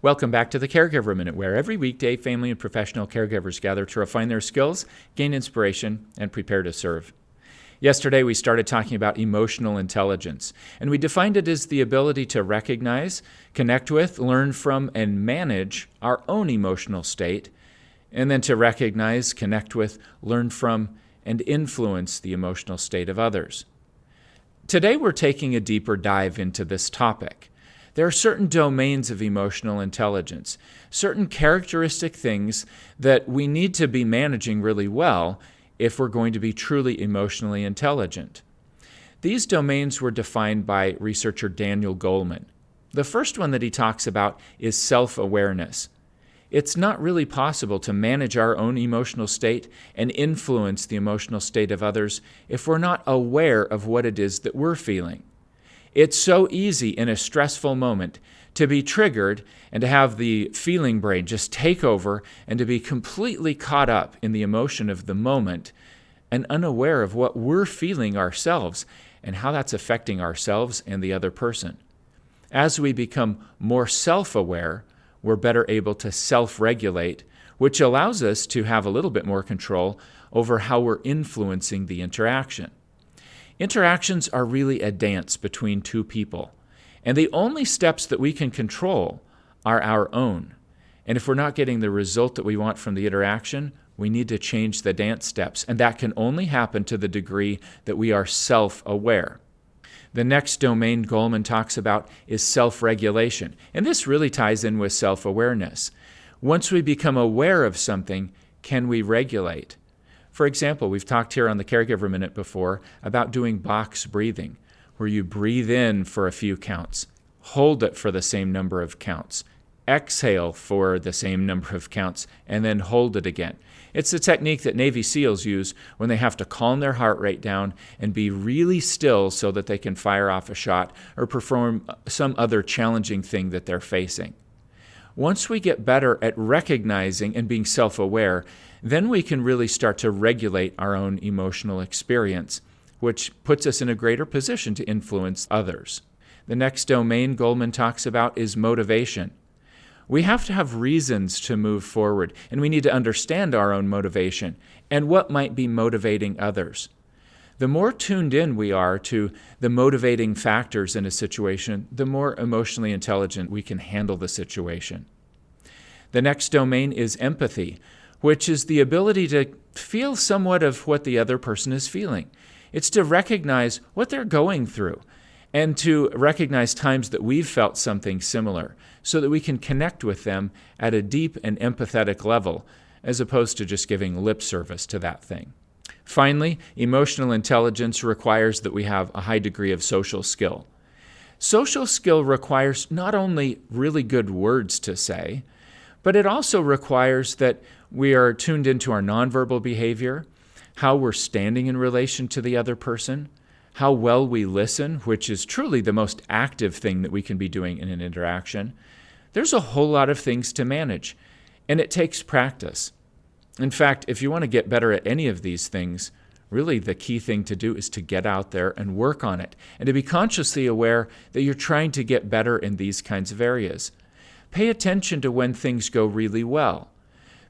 Welcome back to the Caregiver Minute, where every weekday family and professional caregivers gather to refine their skills, gain inspiration, and prepare to serve. Yesterday, we started talking about emotional intelligence, and we defined it as the ability to recognize, connect with, learn from, and manage our own emotional state, and then to recognize, connect with, learn from, and influence the emotional state of others. Today, we're taking a deeper dive into this topic. There are certain domains of emotional intelligence, certain characteristic things that we need to be managing really well if we're going to be truly emotionally intelligent. These domains were defined by researcher Daniel Goldman. The first one that he talks about is self-awareness. It's not really possible to manage our own emotional state and influence the emotional state of others if we're not aware of what it is that we're feeling. It's so easy in a stressful moment to be triggered and to have the feeling brain just take over and to be completely caught up in the emotion of the moment and unaware of what we're feeling ourselves and how that's affecting ourselves and the other person. As we become more self-aware, we're better able to self-regulate, which allows us to have a little bit more control over how we're influencing the interaction. Interactions are really a dance between two people, and the only steps that we can control are our own. And if we're not getting the result that we want from the interaction, we need to change the dance steps, and that can only happen to the degree that we are self-aware. The next domain Goldman talks about is self-regulation, and this really ties in with self-awareness. Once we become aware of something, can we regulate? For example, we've talked here on the Caregiver Minute before about doing box breathing, where you breathe in for a few counts, hold it for the same number of counts, exhale for the same number of counts, and then hold it again. It's the technique that Navy SEALs use when they have to calm their heart rate down and be really still so that they can fire off a shot or perform some other challenging thing that they're facing. Once we get better at recognizing and being self-aware, then we can really start to regulate our own emotional experience, which puts us in a greater position to influence others. The next domain Goldman talks about is motivation. We have to have reasons to move forward, and we need to understand our own motivation and what might be motivating others. The more tuned in we are to the motivating factors in a situation, the more emotionally intelligent we can handle the situation. The next domain is empathy, which is the ability to feel somewhat of what the other person is feeling. It's to recognize what they're going through and to recognize times that we've felt something similar so that we can connect with them at a deep and empathetic level as opposed to just giving lip service to that thing. Finally, emotional intelligence requires that we have a high degree of social skill. Social skill requires not only really good words to say, but it also requires that we are tuned into our nonverbal behavior, how we're standing in relation to the other person, how well we listen, which is truly the most active thing that we can be doing in an interaction. There's a whole lot of things to manage, and it takes practice. In fact, if you want to get better at any of these things, really the key thing to do is to get out there and work on it, and to be consciously aware that you're trying to get better in these kinds of areas. Pay attention to when things go really well.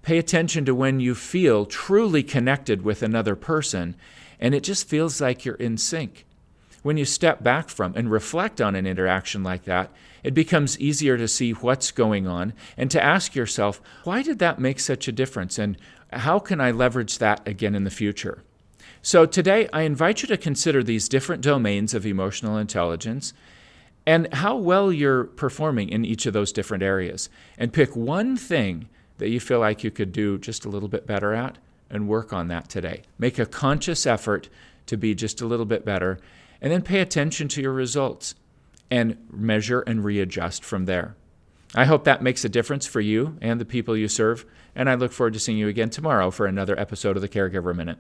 Pay attention to when you feel truly connected with another person and it just feels like you're in sync. When you step back from and reflect on an interaction like that, it becomes easier to see what's going on and to ask yourself, why did that make such a difference and how can I leverage that again in the future? So today I invite you to consider these different domains of emotional intelligence and how well you're performing in each of those different areas. And pick one thing that you feel like you could do just a little bit better at and work on that today. Make a conscious effort to be just a little bit better and then pay attention to your results and measure and readjust from there. I hope that makes a difference for you and the people you serve, and I look forward to seeing you again tomorrow for another episode of the Caregiver Minute.